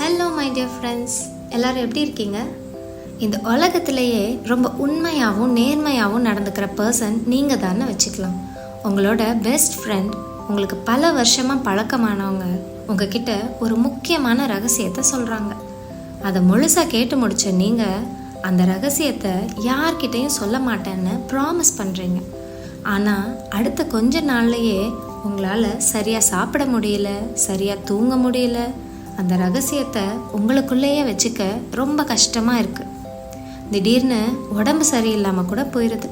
Hello my dear friends, எல்லோரும் எப்படி இருக்கீங்க? இந்த உலகத்திலேயே ரொம்ப உண்மையாகவும் நேர்மையாகவும் நடந்துக்கிற பர்சன் நீங்கள் தானே வச்சுக்கலாம். உங்களோட பெஸ்ட் ஃப்ரெண்ட், உங்களுக்கு பல வருஷமாக பழக்கமானவங்க உங்ககிட்ட ஒரு முக்கியமான ரகசியத்தை சொல்கிறாங்க. அதை முழுசாக கேட்டு முடிச்ச நீங்கள் அந்த ரகசியத்தை யார்கிட்டையும் சொல்ல மாட்டேன்னு ப்ராமிஸ் பண்ணுறீங்க. ஆனால் அடுத்த கொஞ்ச நாள்லையே உங்களால் சரியாக சாப்பிட முடியல, சரியாக தூங்க முடியல, அந்த ரகசியத்தை உங்களுக்குள்ளேயே வச்சுக்க ரொம்ப கஷ்டமாக இருக்குது. திடீர்னு உடம்பு சரியில்லாமல் கூட போயிடுது.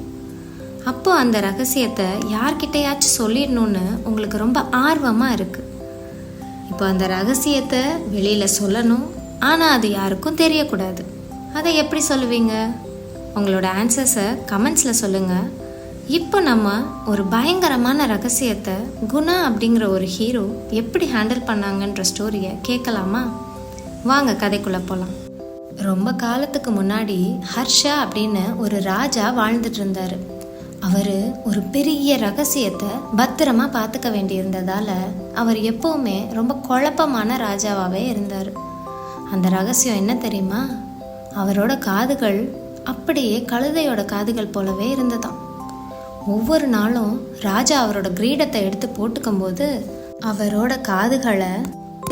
அப்போது அந்த ரகசியத்தை யார்கிட்டையாச்சும் சொல்லிடணுன்னு உங்களுக்கு ரொம்ப ஆர்வமாக இருக்குது. இப்போ அந்த ரகசியத்தை வெளியில் சொல்லணும், ஆனால் அது யாருக்கும் தெரியக்கூடாது. அதை எப்படி சொல்லுவீங்க? உங்களோட ஆன்சர்ஸை கமெண்ட்ஸில் சொல்லுங்கள். இப்போ நம்ம ஒரு பயங்கரமான ரகசியத்தை குணா அப்படிங்கிற ஒரு ஹீரோ எப்படி ஹேண்டில் பண்ணாங்கன்ற ஸ்டோரியை கேட்கலாமா? வாங்க கதைக்குள்ளே போகலாம். ரொம்ப காலத்துக்கு முன்னாடி ஹர்ஷா அப்படின்னு ஒரு ராஜா வாழ்ந்துட்டு இருந்தார். அவர் ஒரு பெரிய ரகசியத்தை பத்திரமா பார்த்துக்க வேண்டியிருந்ததால் அவர் எப்போவுமே ரொம்ப குழப்பமான ராஜாவாகவே இருந்தார். அந்த ரகசியம் என்ன தெரியுமா? அவரோட காதுகள் அப்படியே கழுதையோட காதுகள் போலவே இருந்ததாம். ஒவ்வொரு நாளும் ராஜா அவரோட கிரீடத்தை எடுத்து போட்டுக்கும் போது அவரோட காதுகளை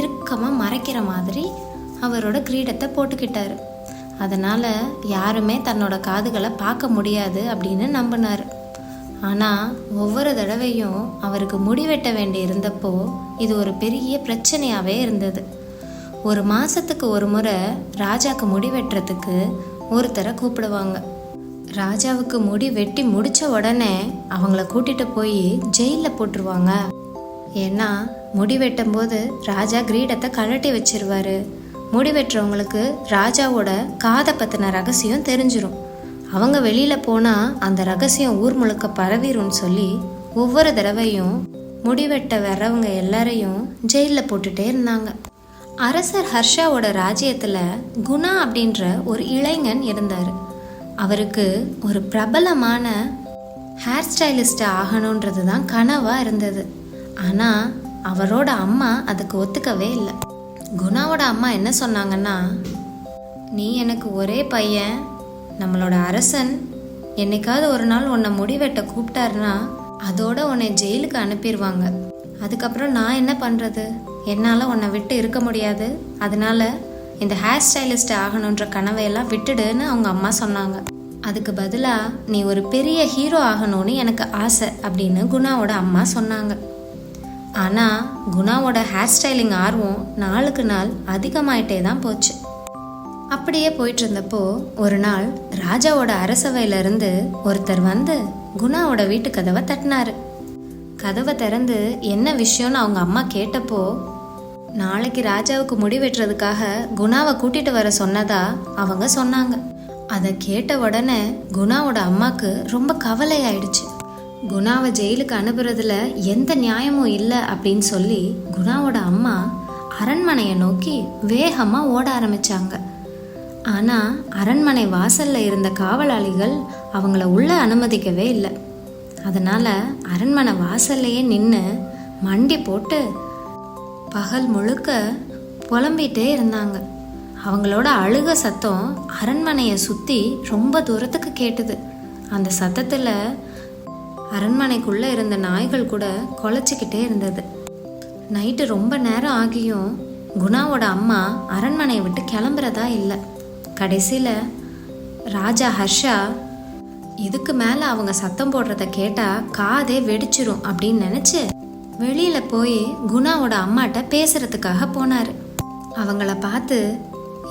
இறுக்கமாக மறைக்கிற மாதிரி அவரோட கிரீடத்தை போட்டுக்கிட்டாரு. அதனால் யாருமே தன்னோட காதுகளை பார்க்க முடியாது அப்படின்னு நம்பினார். ஆனால் ஒவ்வொரு தடவையும் அவருக்கு முடி வெட்ட வேண்டி இருந்தப்போ இது ஒரு பெரிய பிரச்சனையாகவே இருந்தது. ஒரு மாதத்துக்கு ஒரு முறை ராஜாவுக்கு முடி வெட்டுறதுக்கு ஒருத்தரை கூப்பிடுவாங்க. ராஜாவுக்கு முடி வெட்டி முடித்த உடனே அவங்கள கூட்டிகிட்டு போய் ஜெயிலில் போட்டுருவாங்க. ஏன்னா முடி வெட்டும் போது ராஜா கிரீடத்தை கழட்டி வச்சிருவாரு. முடி வெட்டுறவங்களுக்கு ராஜாவோட காதை பற்றின ரகசியம் தெரிஞ்சிடும். அவங்க வெளியில் போனால் அந்த ரகசியம் ஊர் முழுக்க பரவிரும்னு சொல்லி ஒவ்வொரு தடவையும் முடி வெட்ட வர்றவங்க எல்லாரையும் ஜெயிலில் போட்டுட்டே இருந்தாங்க. அரசர் ஹர்ஷாவோட ராஜ்யத்தில் குணா அப்படின்ற ஒரு இளைஞன் இருந்தார். அவருக்கு ஒரு பிரபலமான ஹேர் ஸ்டைலிஸ்ட் ஆகணுன்றது தான் கனவாக இருந்தது. ஆனால் அவரோட அம்மா அதுக்கு ஒத்துக்கவே இல்லை. குணாவோட அம்மா என்ன சொன்னாங்கன்னா, நீ எனக்கு ஒரே பையன், நம்மளோட அரசன் என்னைக்காவது ஒரு நாள் உன்னை முடிவெட்ட கூப்பிட்டாருன்னா அதோட உன்னை ஜெயிலுக்கு அனுப்பிடுவாங்க. அதுக்கப்புறம் நான் என்ன பண்ணுறது? என்னால் உன்னை விட்டு இருக்க முடியாது. அதனால இந்த ஹேர் ஸ்டைலிஸ்ட் ஆகணுன்ற கனவையெல்லாம் விட்டுடுன்னு அவங்க அம்மா சொன்னாங்க. அதுக்கு பதிலாக நீ ஒரு பெரிய ஹீரோ ஆகணும்னு எனக்கு ஆசை அப்படின்னு குணாவோட அம்மா சொன்னாங்க. ஆனால் குணாவோட ஹேர் ஸ்டைலிங் ஆர்வம் நாளுக்கு நாள் அதிகமாயிட்டே தான் போச்சு. அப்படியே போயிட்டு இருந்தப்போ ஒரு நாள் ராஜாவோட அரசவையிலிருந்து ஒருத்தர் வந்து குணாவோட வீட்டு கதவை தட்டினாரு. கதவை திறந்து என்ன விஷயம்னு அவங்க அம்மா கேட்டப்போ, நாளைக்கு ராஜாவுக்கு முடி வெட்டுறதுக்காக குணாவை கூட்டிட்டு வர சொன்னதா அவங்க சொன்னாங்க. அதை கேட்ட உடனே குணாவோட அம்மாவுக்கு ரொம்ப கவலையாயிடுச்சு. குணாவை ஜெயிலுக்கு அனுப்புறதுல எந்த நியாயமும் இல்லை அப்படின்னு சொல்லி குணாவோட அம்மா அரண்மனையை நோக்கி வேகமாக ஓட ஆரம்பிச்சாங்க. ஆனால் அரண்மனை வாசல்ல இருந்த காவலாளிகள் அவங்கள உள்ள அனுமதிக்கவே இல்லை. அதனால அரண்மனை வாசல்லையே நின்று மண்டி போட்டு பகல் முழுக்க புலம்பிகிட்டே இருந்தாங்க. அவங்களோட அழுக சத்தம் அரண்மனையை சுற்றி ரொம்ப தூரத்துக்கு கேட்டுது. அந்த சத்தத்தில் அரண்மனைக்குள்ளே இருந்த நாய்கள் கூட குலைச்சிக்கிட்டே இருந்தது. நைட்டு ரொம்ப நேரம் ஆகியும் குணாவோட அம்மா அரண்மனையை விட்டு கிளம்புறதா இல்லை. கடைசியில் ராஜா ஹர்ஷா இதுக்கு மேலே அவங்க சத்தம் போடுறத கேட்டால் காதே வெடிச்சிரும் அப்படின்னு நினச்சி வெளியில் போய் குணாவோட அம்மாட்ட பேசுகிறதுக்காக போனார். அவங்கள பார்த்து,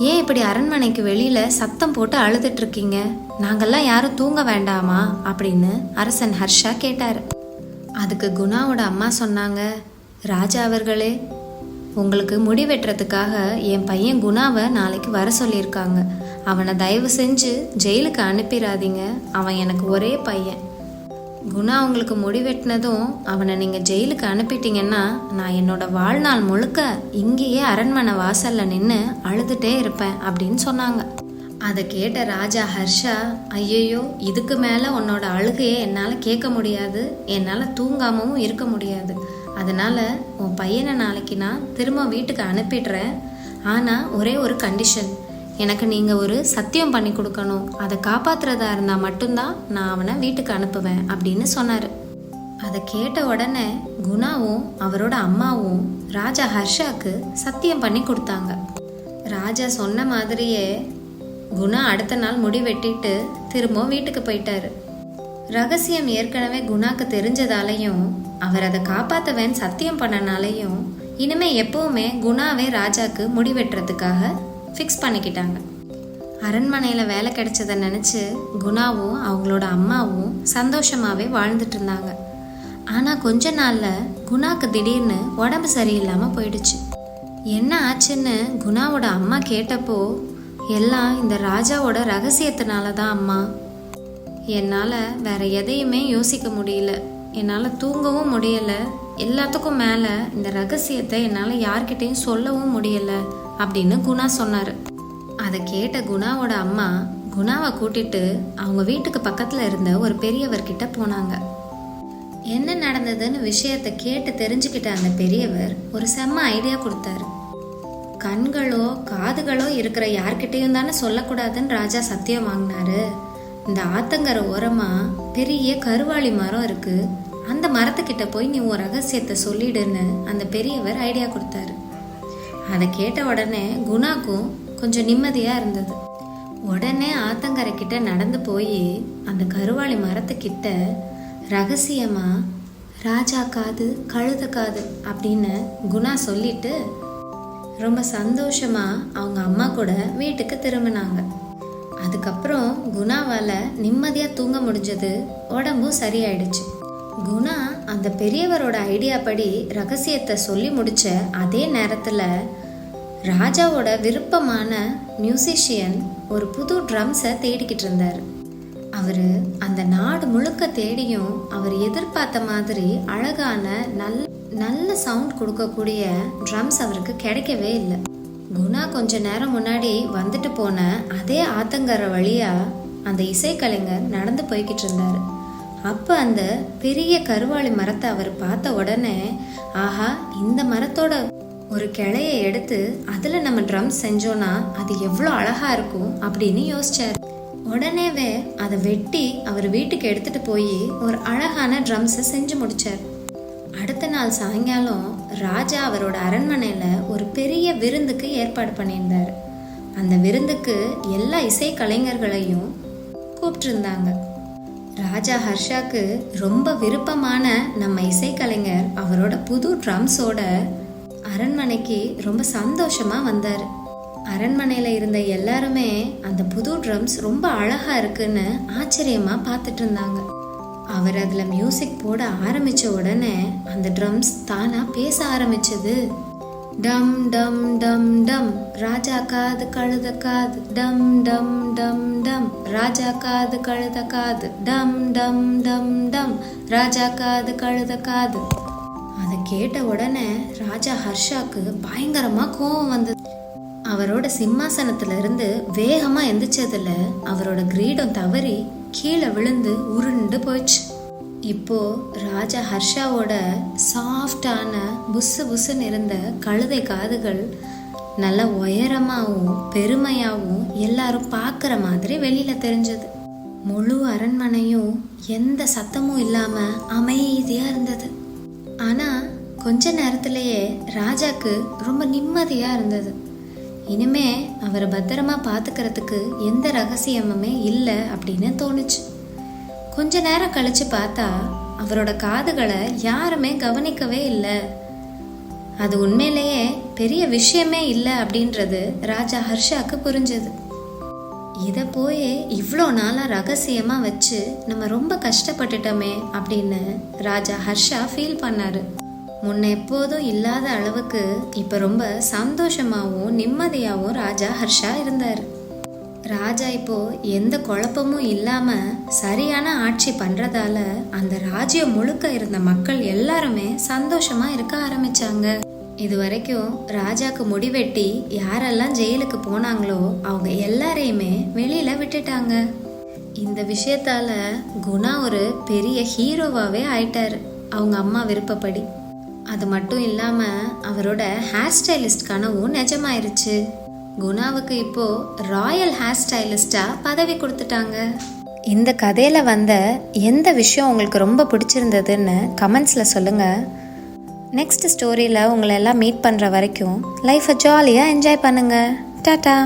ஏன் இப்படி அரண்மனைக்கு வெளியில் சத்தம் போட்டு அழுதுட்ருக்கீங்க? நாங்கள்லாம் யாரும் தூங்க வேண்டாமா அப்படின்னு அரசன் ஹர்ஷா கேட்டார். அதுக்கு குணாவோட அம்மா சொன்னாங்க, ராஜா அவர்களே, உங்களுக்கு முடி வெட்டுறதுக்காக என் பையன் குணாவை நாளைக்கு வர சொல்லியிருக்காங்க. அவனை தயவு செஞ்சு ஜெயிலுக்கு அனுப்பிடாதீங்க. அவன் எனக்கு ஒரே பையன். குணா உங்களுக்கு முடி வெட்டினதும் அவனை நீங்கள் ஜெயிலுக்கு அனுப்பிட்டீங்கன்னா நான் என்னோட வாழ்நாள் முழுக்க இங்கேயே அரண்மனை வாசலில் நின்று அழுதுகிட்டே இருப்பேன் அப்படின்னு சொன்னாங்க. அதை கேட்ட ராஜா ஹர்ஷா, ஐயையோ, இதுக்கு மேலே உன்னோட அழுகையை என்னால் கேட்க முடியாது, என்னால் தூங்காமவும் இருக்க முடியாது. அதனால் உன் பையனை நாளைக்கு நான் திரும்ப வீட்டுக்கு அனுப்பிடுறேன். ஆனால் ஒரே ஒரு கண்டிஷன், எனக்கு நீங்கள் ஒரு சத்தியம் பண்ணி கொடுக்கணும், அதை காப்பாற்றுறதா இருந்தால் மட்டும்தான் நான் அவனை வீட்டுக்கு அனுப்புவேன் அப்படின்னு சொன்னார். அதை கேட்ட உடனே குணாவும் அவரோட அம்மாவும் ராஜா ஹர்ஷாக்கு சத்தியம் பண்ணி கொடுத்தாங்க. ராஜா சொன்ன மாதிரியே குணா அடுத்த நாள் முடி வெட்டிட்டு திரும்ப வீட்டுக்கு போயிட்டாரு. ரகசியம் ஏற்கனவே குணாக்கு தெரிஞ்சதாலையும் அவர் அதை காப்பாத்தவேன்னு சத்தியம் பண்ணனாலையும் இனிமே எப்பவுமே குணாவே ராஜாக்கு முடி வெட்டுறதுக்காக ஃபிக்ஸ் பண்ணிக்கிட்டாங்க. அரண்மனையில் வேலை கிடைச்சதை நினச்சி குணாவும் அவங்களோட அம்மாவும் சந்தோஷமாகவே வாழ்ந்துட்டு இருந்தாங்க. ஆனால் கொஞ்ச நாளில் குணாக்கு திடீர்னு உடம்பு சரியில்லாமல் போயிடுச்சு. என்ன ஆச்சுன்னு குணாவோட அம்மா கேட்டப்போ, எல்லாம் இந்த ராஜாவோட ரகசியத்தினால தான் அம்மா, என்னால் வேற எதையுமே யோசிக்க முடியல, என்னால் தூங்கவும் முடியலை, எல்லாத்துக்கும் மேலே இந்த ரகசியத்தை என்னால் யார்கிட்டையும் சொல்லவும் முடியலை அப்படின்னு குணா சொன்னார். அதை கேட்ட குணாவோட அம்மா குணாவை கூட்டிட்டு அவங்க வீட்டுக்கு பக்கத்தில் இருந்த ஒரு பெரியவர்கிட்ட போனாங்க. என்ன நடந்ததுன்னு விஷயத்தை கேட்டு தெரிஞ்சுக்கிட்ட அந்த பெரியவர் ஒரு செம்ம ஐடியா கொடுத்தாரு. கண்களோ காதுகளோ இருக்கிற யார்கிட்டையும் தானே சொல்லக்கூடாதுன்னு ராஜா சத்தியம் வாங்கினாரு. இந்த ஆத்தங்கரை ஓரமா பெரிய கருவாளி மரம் இருக்கு, அந்த மரத்துக்கிட்ட போய் நீ உன் ரகசியத்தை சொல்லிடுன்னு அந்த பெரியவர் ஐடியா கொடுத்தாரு. அதை கேட்ட உடனே குணாக்கும் கொஞ்சம் நிம்மதியா இருந்தது. உடனே ஆத்தங்கரை கிட்ட நடந்து போய் அந்த கருவாளி மரத்துக்கிட்ட ரகசியமா ராஜா காது கழுத காது அப்படின்னு குணா சொல்லிட்டு ரொம்ப சந்தோஷமா அவங்க அம்மா கூட வீட்டுக்கு திரும்பினாங்க. அதுக்கப்புறம் குணாவால நிம்மதியா தூங்க முடிஞ்சது, உடம்பும் சரியாயிடுச்சு. குணா அந்த பெரியவரோட ஐடியா படி ரகசியத்தை சொல்லி முடிச்ச அதே நேரத்துல ராஜாவோட விருப்பமான மியூசிஷியன் ஒரு புது ட்ரம்ஸை தேடிக்கிட்டு இருந்தார். அவர் அந்த நாடு முழுக்க தேடியும் அவர் எதிர்பார்த்த மாதிரி அழகான நல்ல சவுண்ட் கொடுக்கக்கூடிய ட்ரம்ஸ் அவருக்கு கிடைக்கவே இல்லை. குணா கொஞ்ச நேரம் முன்னாடி வந்துட்டு போன அதே ஆத்தங்கரை வழியா அந்த இசைக்கலைஞர் நடந்து போய்கிட்டு இருந்தாரு. அப்போ அந்த பெரிய கருவாளி மரத்தை அவர் பார்த்த உடனே, ஆஹா, இந்த மரத்தோட ஒரு கிளையை எடுத்து அதில் நம்ம ட்ரம்ஸ் செஞ்சோன்னா அது எவ்வளோ அழகா இருக்கும் அப்படின்னு யோசிச்சார். உடனேவே அதை வெட்டி அவர் வீட்டுக்கு எடுத்துட்டு போய் ஒரு அழகான ட்ரம்ஸை செஞ்சு முடிச்சார். அடுத்த நாள் சாயங்காலம் ராஜா அவரோட அரண்மனையில ஒரு பெரிய விருந்துக்கு ஏற்பாடு பண்ணியிருந்தார். அந்த விருந்துக்கு எல்லா இசை கலைஞர்களையும் கூப்பிட்டுருந்தாங்க. ராஜா ஹர்ஷாக்கு ரொம்ப விருப்பமான நம்ம இசைக்கலைஞர் அவரோட புது ட்ரம்ஸோட அரண்மனைக்கு ரொம்ப சந்தோஷமா வந்தார். அரண்மனையில இருந்த எல்லாருமே அந்த புது ட்ரம்ஸ் ரொம்ப அழகா இருக்குன்னு ஆச்சரியமா பார்த்துட்டு இருந்தாங்க. அவர் அதுல மியூசிக் போட ஆரம்பிச்ச உடனே அந்த ட்ரம்ஸ் தானா பேச ஆரம்பிச்சது. டம் டம் டம் டம் ராஜா காது கழுத காது, டம் டம் டம் டம் ராஜா காது கழுத காது, டம் டம் டம் டம் ராஜா காது கழுத காது. அதை கேட்ட உடனே ராஜா ஹர்ஷாக்கு பயங்கரமா கோபம் வந்தது. அவரோட சிம்மாசனத்துல இருந்து வேகமா எந்திரிச்சதுல அவரோட கிரீடம் தவறி கீழே விழுந்து உருண்டு போச்சு. இப்போ ராஜா ஹர்ஷாவோட சாஃப்டான புசு புசுன்னு இருந்த கழுதை காதுகள் நல்ல உயரமாகவும் பெருமையாகவும் எல்லாரும் பார்க்குற மாதிரி வெளியில தெரிஞ்சது. முழு அரண்மனையும் எந்த சத்தமும் இல்லாம அமைதியா இருந்தது. ஆனா கொஞ்ச நேரத்திலேயே ராஜாக்கு ரொம்ப நிம்மதியா இருந்தது. இனிமே அவரை பத்திரமா பார்த்துக்கிறதுக்கு எந்த ரகசியமுமே இல்லை அப்படின்னு தோணுச்சு. கொஞ்ச நேரம் கழிச்சு பார்த்தா அவரோட காதுகளை யாருமே கவனிக்கவே இல்லை. அது உண்மையிலேயே பெரிய விஷயமே இல்லை அப்படின்றது ராஜா ஹர்ஷாக்கு புரிஞ்சது. இதை போய் இவ்வளோ நாளாக ரகசியமாக வச்சு நம்ம ரொம்ப கஷ்டப்பட்டுட்டோமே அப்படின்னு ராஜா ஹர்ஷா ஃபீல் பண்ணாரு. முன்ன எப்போதும் இல்லாத அளவுக்கு இப்போ ரொம்ப சந்தோஷமாகவும் நிம்மதியாகவும் ராஜா ஹர்ஷா இருந்தார். ராஜா இப்போ எந்த குழப்பமும் இல்லாமல் சரியான ஆட்சி பண்ணுறதால அந்த ராஜ்யம் முழுக்க இருந்த மக்கள் எல்லாருமே சந்தோஷமா இருக்க ஆரம்பிச்சாங்க. இது வரைக்கும் ராஜாக்கு முடிவெட்டி யாரெல்லாம் ஜெயிலுக்கு போனாங்களோ அவங்க எல்லாரையுமே வெளியில விட்டுட்டாங்க. இந்த விஷயத்தால குணா ஒரு பெரிய ஹீரோவாவே ஆயிட்டாரு அவங்க அம்மா விருப்பப்படி. அது மட்டும் இல்லாமல் அவரோட ஹேர் ஸ்டைலிஸ்ட் கனவும் நிஜமாயிருச்சு. குணாவுக்கு இப்போது ராயல் ஹேர் ஸ்டைலிஸ்டாக பதவி கொடுத்துட்டாங்க. இந்த கதையில் வந்த எந்த விஷயம் உங்களுக்கு ரொம்ப பிடிச்சிருந்ததுன்னு கமெண்ட்ஸில் சொல்லுங்கள். நெக்ஸ்ட் ஸ்டோரியில் உங்களை எல்லாம் மீட் பண்ணுற வரைக்கும் லைஃப்பை ஜாலியாக என்ஜாய் பண்ணுங்கள். டாட்டா.